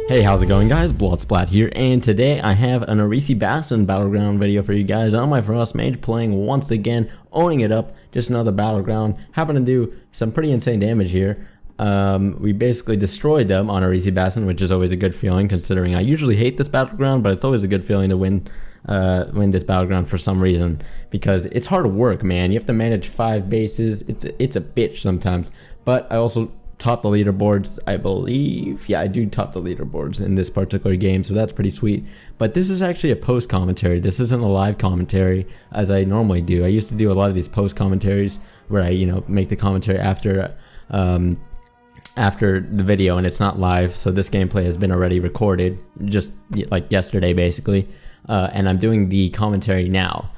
Hey, how's it going guys? Bloodsplat here, and today I have an Arisi Bastion Battleground video for you guys on my Frost Mage, playing once again, owning it up, just another Battleground. Happen to do some pretty insane damage here. We basically destroyed them on Arisi Bastion, which is always a good feeling considering I usually hate this Battleground, but it's always a good feeling to win this Battleground for some reason, because it's hard work, man. You have to manage 5 bases. It's a bitch sometimes, but I also top the leaderboards, I believe. Yeah, I do top the leaderboards in this particular game, so that's pretty sweet. But this is actually a post commentary. This isn't a live commentary as I normally do. I used to do a lot of these post commentaries where I, make the commentary after the video, and it's not live. So this gameplay has been already recorded, just like yesterday, basically. And I'm doing the commentary now.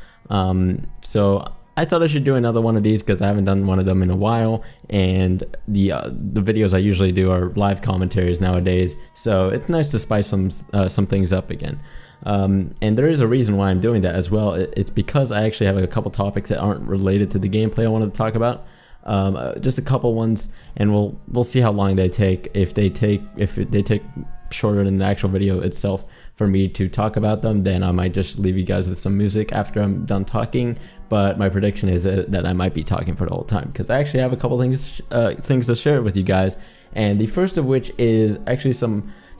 So I thought I should do another one of these because I haven't done one of them in a while, and the videos I usually do are live commentaries nowadays, so it's nice to spice some things up again. And there is a reason why I'm doing that as well. It's because I actually have a couple topics that aren't related to the gameplay I wanted to talk about. Just a couple ones, and we'll see how long they take. If they take shorter than the actual video itself for me to talk about them, then I might just leave you guys with some music after I'm done talking. But my prediction is that I might be talking for the whole time, because I actually have a couple things to share with you guys. And the first of which is actually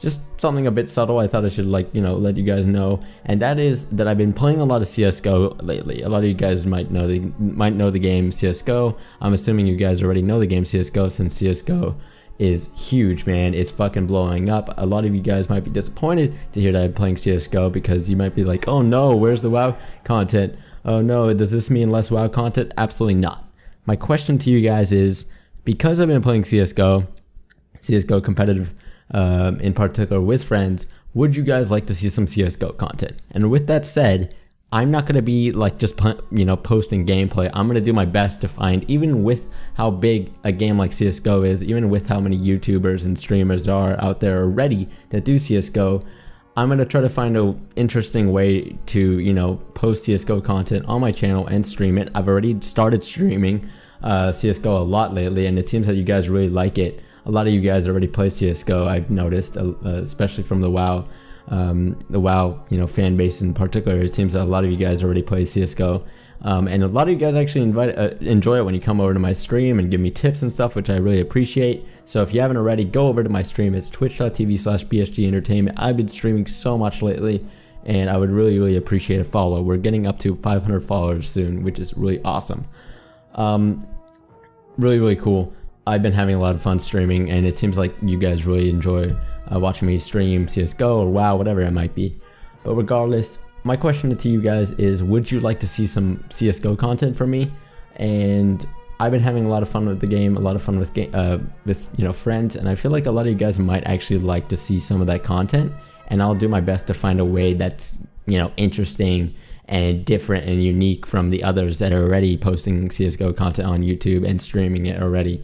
just something a bit subtle. I thought I should let you guys know, and that is that I've been playing a lot of CSGO lately. A lot of you guys might know the game CSGO. I'm assuming you guys already know the game CSGO, since CSGO is huge, man. It's fucking blowing up. A lot of you guys might be disappointed to hear that I'm playing CSGO, because you might be like, oh no, where's the WoW content? Oh no, does this mean less WoW content? Absolutely not. My question to you guys is, because I've been playing CSGO competitive in particular with friends, would you guys like to see some CSGO content? And with that said, I'm not going to be like just posting gameplay. I'm going to do my best to find, even with how big a game like CSGO is, even with how many YouTubers and streamers there are out there already that do CSGO, I'm going to try to find an interesting way to, post CSGO content on my channel and stream it. I've already started streaming CSGO a lot lately, and it seems that you guys really like it. A lot of you guys already play CSGO, I've noticed, especially from the WoW fan base in particular. It seems that a lot of you guys already play CSGO, and a lot of you guys actually enjoy it when you come over to my stream and give me tips and stuff, which I really appreciate. So if you haven't already, go over to my stream. It's twitch.tv/BSG Entertainment. I've been streaming so much lately, and I would really appreciate a follow. We're getting up to 500 followers soon, which is really awesome. Really cool. I've been having a lot of fun streaming, and it seems like you guys really enjoy watching me stream CSGO or WoW, whatever it might be. But regardless, my question to you guys is, would you like to see some CSGO content from me? And I've been having a lot of fun with the game, a lot of fun with friends, and I feel like a lot of you guys might actually like to see some of that content, and I'll do my best to find a way that's interesting and different and unique from the others that are already posting CSGO content on YouTube and streaming it already.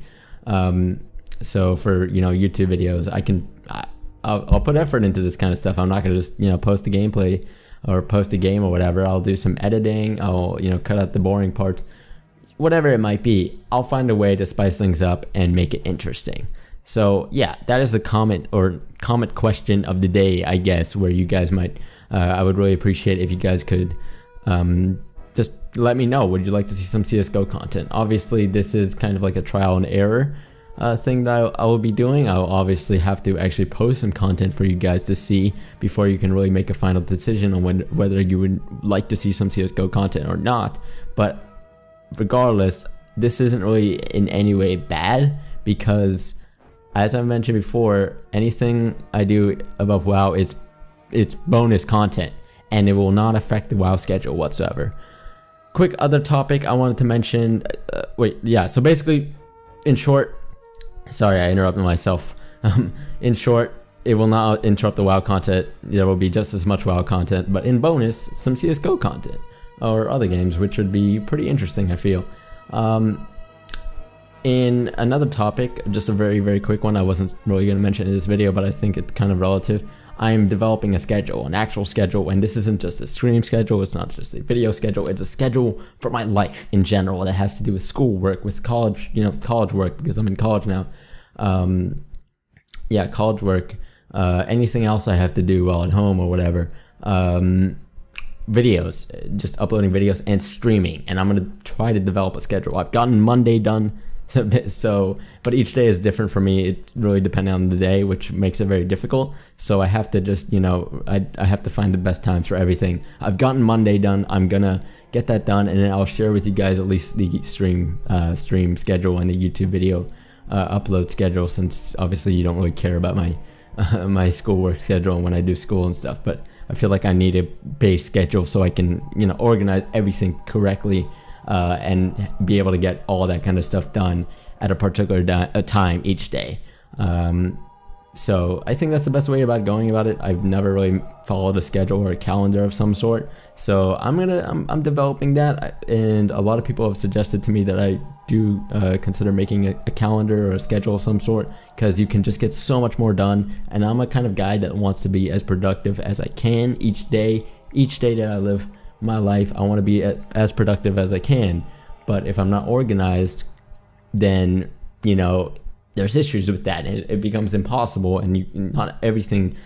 So for YouTube videos, I'll put effort into this kind of stuff. I'm not gonna just post a gameplay or post a game or whatever. I'll do some editing. I'll cut out the boring parts, whatever it might be. I'll find a way to spice things up and make it interesting. So yeah, that is the comment question of the day, I guess, where you guys might I would really appreciate if you guys could just let me know, would you like to see some CSGO content? Obviously, this is kind of like a trial and error thing that I will be doing. I'll obviously have to actually post some content for you guys to see before you can really make a final decision on whether you would like to see some CSGO content or not. But regardless, this isn't really in any way bad, because as I mentioned before, anything I do above WoW it's bonus content, and it will not affect the WoW schedule whatsoever. Quick other topic I wanted to mention, so basically, in short, sorry I interrupted myself, in short, it will not interrupt the WoW content. There will be just as much WoW content, but in bonus, some CSGO content, or other games, which would be pretty interesting, I feel. In another topic, just a very quick one, I wasn't really going to mention in this video, but I think it's kind of relative. I'm developing a schedule, an actual schedule, and this isn't just a stream schedule, it's not just a video schedule, it's a schedule for my life in general that has to do with schoolwork, with college, college work, because I'm in college now. College work, anything else I have to do while at home or whatever. Videos, just uploading videos and streaming, and I'm gonna try to develop a schedule. I've gotten Monday done, so but each day is different for me. It really depends on the day, which makes it very difficult. So I have to just, you know, I have to find the best times for everything. I've gotten Monday done. I'm gonna get that done, and then I'll share with you guys at least the stream schedule and the YouTube video upload schedule, since obviously you don't really care about my my schoolwork schedule and when I do school and stuff, but I feel like I need a base schedule so I can, you know, organize everything correctly and be able to get all that kind of stuff done at a particular time each day. So I think that's the best way about going about it. I've never really followed a schedule or a calendar of some sort, so I'm developing that, and a lot of people have suggested to me that I do consider making a calendar or a schedule of some sort, because you can just get so much more done, and I'm a kind of guy that wants to be as productive as I can each day that I live my life. I want to be as productive as I can, but if I'm not organized, then, you know, there's issues with that, and it becomes impossible, and not everything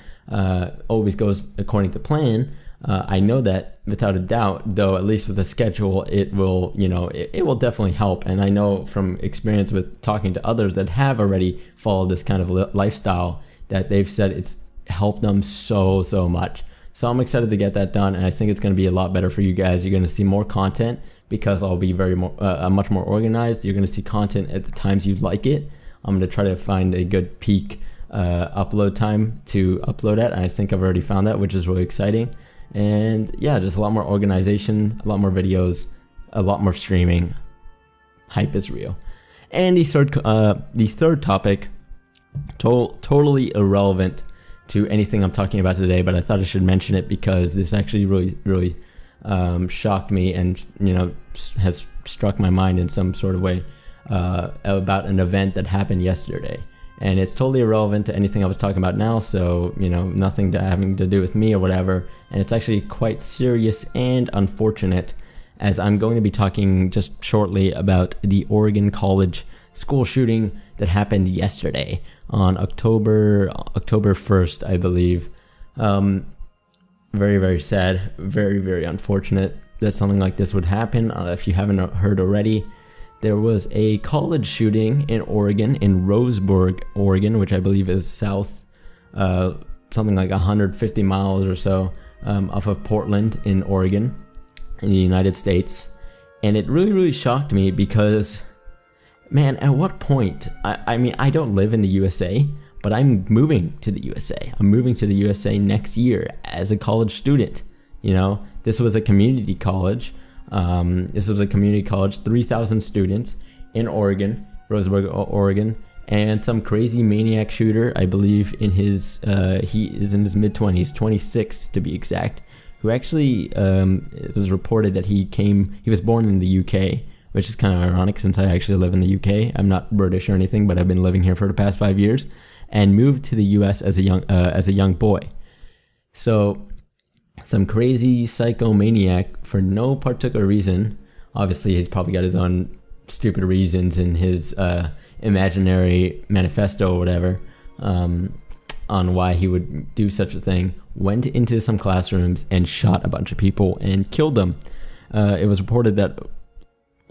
always goes according to plan. I know that without a doubt, though. At least with a schedule, it will, you know, it will definitely help. And I know from experience with talking to others that have already followed this kind of lifestyle, that they've said it's helped them so much. So I'm excited to get that done, and I think it's going to be a lot better for you guys. You're going to see more content because I'll be much more organized. You're going to see content at the times you like it. I'm going to try to find a good peak upload time to upload at, and I think I've already found that, which is really exciting. And yeah, just a lot more organization, a lot more videos, a lot more streaming. Hype is real. And the third topic, totally irrelevant to anything I'm talking about today, but I thought I should mention it because this actually really shocked me, and, you know, has struck my mind in some sort of way, about an event that happened yesterday. And it's totally irrelevant to anything I was talking about now, so, you know, nothing having to do with me or whatever. And it's actually quite serious and unfortunate, as I'm going to be talking just shortly about the Oregon College school shooting that happened yesterday on October 1st, I believe. Very sad, very unfortunate that something like this would happen. If you haven't heard already, there was a college shooting in Oregon, in Roseburg, Oregon, which I believe is south, something like 150 miles or so off of Portland in Oregon, in the United States. And it really shocked me because, man, at what point, I mean, I don't live in the USA, but I'm moving to the USA. I'm moving to the USA next year as a college student. You know, this was a community college. 3,000 students in Oregon, Roseburg, Oregon, and some crazy maniac shooter, I believe in his, he is in his mid-20s, 26 to be exact, who actually, it was reported that he was born in the UK, which is kind of ironic since I actually live in the UK. I'm not British or anything, but I've been living here for the past 5 years, and moved to the US as a young boy. So, some crazy psychomaniac for no particular reason. Obviously, he's probably got his own stupid reasons in his imaginary manifesto or whatever, on why he would do such a thing. Went into some classrooms and shot a bunch of people and killed them. It was reported that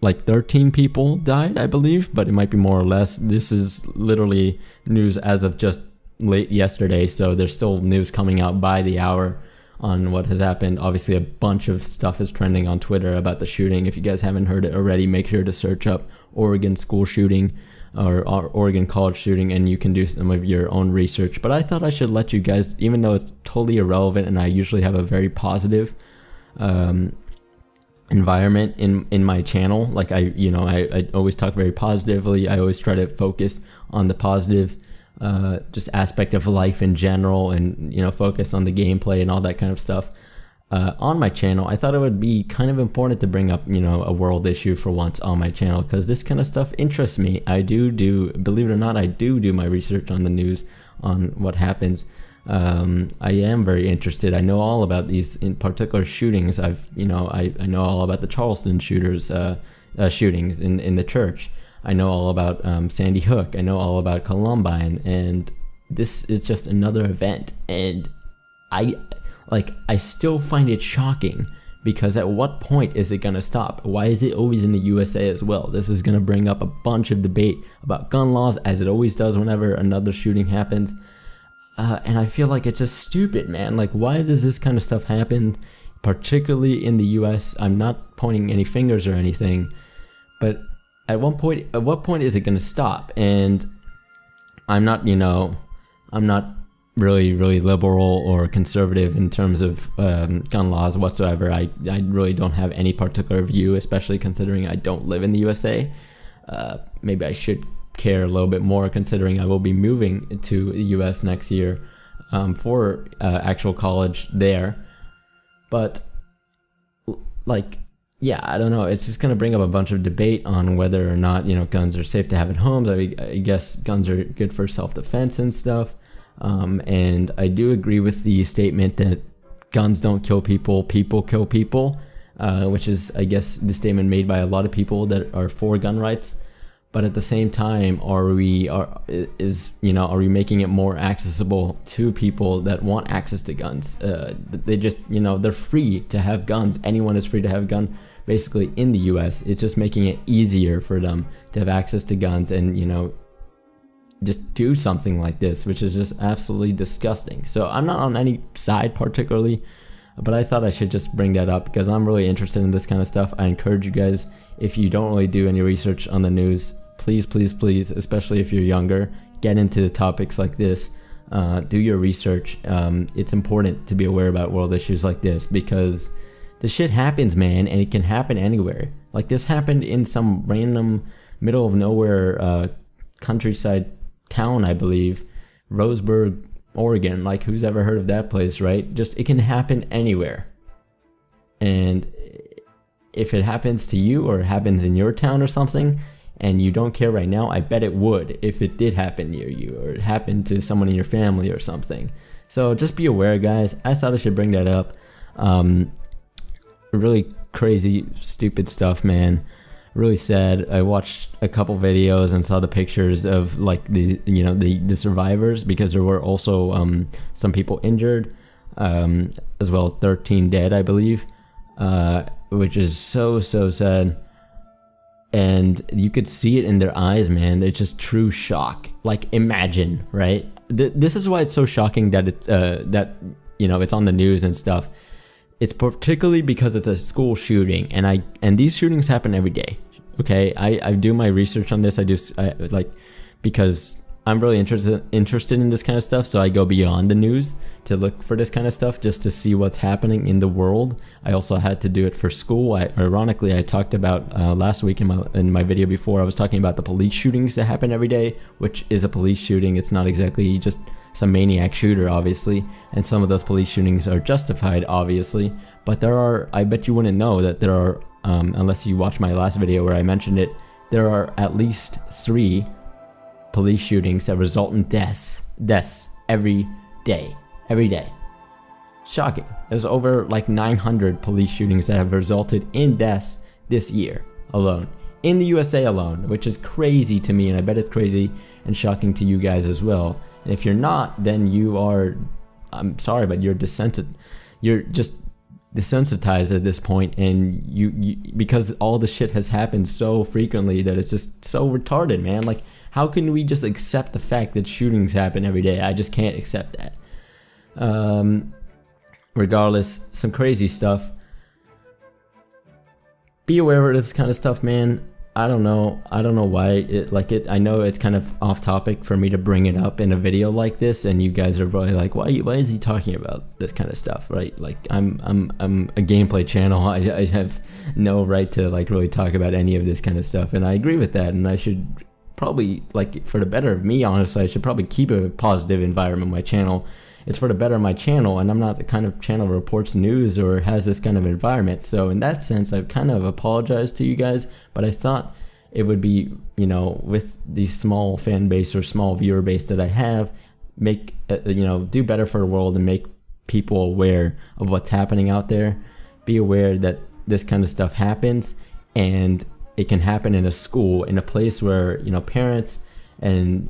like 13 people died, I believe, but it might be more or less. This is literally news as of just late yesterday, so there's still news coming out by the hour on what has happened. Obviously, a bunch of stuff is trending on Twitter about the shooting. If you guys haven't heard it already, make sure to search up Oregon school shooting or Oregon college shooting, and you can do some of your own research. But I thought I should let you guys, even though it's totally irrelevant, and I usually have a very positive environment in my channel. Like I always talk very positively. I always try to focus on the positive just aspect of life in general, and, you know, focus on the gameplay and all that kind of stuff on my channel. I thought it would be kind of important to bring up, you know, a world issue for once on my channel, because this kind of stuff interests me. I do, believe it or not, I do my research on the news, on what happens. I am very interested. I know all about these in particular shootings. I know all about the Charleston shootings in the church. I know all about Sandy Hook. I know all about Columbine, and this is just another event, and I still find it shocking, because at what point is it gonna stop? Why is it always in the USA as well? This is gonna bring up a bunch of debate about gun laws, as it always does whenever another shooting happens. And I feel like it's just stupid, man. Like, why does this kind of stuff happen, particularly in the US? I'm not pointing any fingers or anything, but at what point is it gonna stop? And I'm not, I'm not really liberal or conservative in terms of gun laws whatsoever. I really don't have any particular view, especially considering I don't live in the USA. Maybe I should care a little bit more, considering I will be moving to the US next year for actual college there. But like, yeah, I don't know, it's just gonna bring up a bunch of debate on whether or not, guns are safe to have in homes. I guess guns are good for self-defense and stuff. And I do agree with the statement that guns don't kill people, people kill people, which is, I guess, the statement made by a lot of people that are for gun rights. But at the same time, are we making it more accessible to people that want access to guns? They just, they're free to have guns. Anyone is free to have a gun, basically, in the US. It's just making it easier for them to have access to guns and, just do something like this, which is just absolutely disgusting. So I'm not on any side particularly, but I thought I should just bring that up because I'm really interested in this kind of stuff. I encourage you guys, if you don't really do any research on the news, please, especially if you're younger, get into topics like this. Do your research. It's important to be aware about world issues like this, because this shit happens, man, and it can happen anywhere. Like, this happened in some random middle of nowhere countryside town, I believe, Roseburg, Oregon. Like, who's ever heard of that place, right? Just, it can happen anywhere. And if it happens to you, or it happens in your town or something, and you don't care right now, I bet it would if it did happen near you, or it happened to someone in your family or something. So just be aware, guys. I thought I should bring that up. Really crazy, stupid stuff, man. Really sad. I watched a couple videos and saw the pictures of, like, the survivors, because there were also some people injured, as well as 13 dead, I believe, which is so sad. And you could see it in their eyes, man. It's just true shock. Like, imagine, right? This is why it's so shocking that it's it's on the news and stuff. It's particularly because it's a school shooting, and these shootings happen every day. Okay, I do my research on this. Because I'm really interested in this kind of stuff, so I go beyond the news to look for this kind of stuff, just to see what's happening in the world. I also had to do it for school. Ironically, I talked about last week in my video before, I was talking about the police shootings that happen every day, which is a police shooting. It's not exactly just some maniac shooter, obviously, and some of those police shootings are justified, obviously, but there are, I bet you wouldn't know that there are, unless you watched my last video where I mentioned it, there are at least 3 police shootings that result in deaths every day. Shocking. There's over like 900 police shootings that have resulted in deaths this year alone, in the USA alone, which is crazy to me, and I bet it's crazy and shocking to you guys as well. And if you're not, then you are, I'm sorry, but you're just desensitized at this point, and you because all the shit has happened so frequently that it's just so retarded, man. Like, how can we just accept the fact that shootings happen every day? I just can't accept that. Regardless, some crazy stuff. Be aware of this kind of stuff, man. I don't know why I know it's kind of off topic for me to bring it up in a video like this, and you guys are probably like, why is he talking about this kind of stuff, right? Like, I'm a gameplay channel. I have no right to like really talk about any of this kind of stuff, and I agree with that, and I should probably, like, for the better of me, honestly, I should probably keep a positive environment on my channel. It's for the better of my channel, and I'm not the kind of channel that reports news or has this kind of environment. So in that sense, I've kind of apologized to you guys, but I thought it would be, with the small fan base or small viewer base that I have, make, do better for the world and make people aware of what's happening out there. Be aware that this kind of stuff happens, and it can happen in a school, in a place where, parents and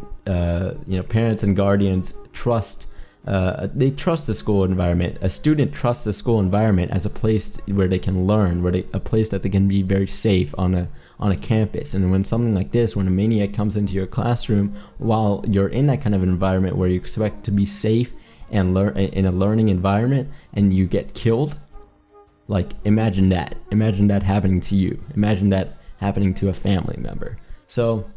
parents and guardians trust. They trust the school environment. A student trusts the school environment as a place where they can learn, a place that they can be very safe on a campus. And when something like this, when a maniac comes into your classroom while you're in that kind of environment where you expect to be safe and learn in a learning environment, and you get killed, like imagine that happening to you. Imagine that happening to a family member. So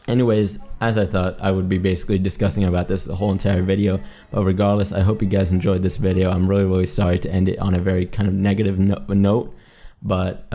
anyways, as I thought, I would be basically discussing about this the whole entire video, but regardless, I hope you guys enjoyed this video. I'm really sorry to end it on a very kind of negative note, but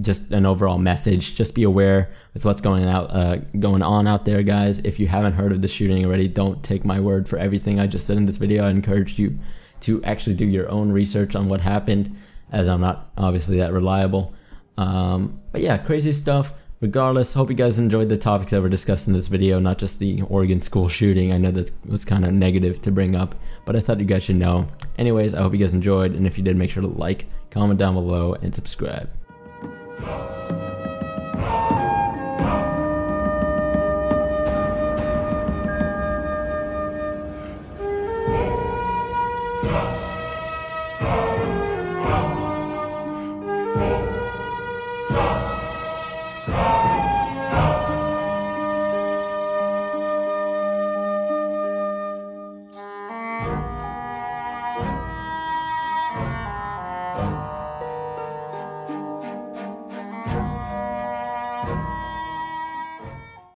just an overall message. Just be aware with what's going on out there, guys. If you haven't heard of the shooting already, don't take my word for everything I just said in this video. I encourage you to actually do your own research on what happened, as I'm not obviously that reliable. But yeah, crazy stuff. Regardless, hope you guys enjoyed the topics that were discussed in this video, not just the Oregon school shooting. I know that was kind of negative to bring up, but I thought you guys should know. Anyways, I hope you guys enjoyed, and if you did, make sure to like, comment down below, and subscribe. Just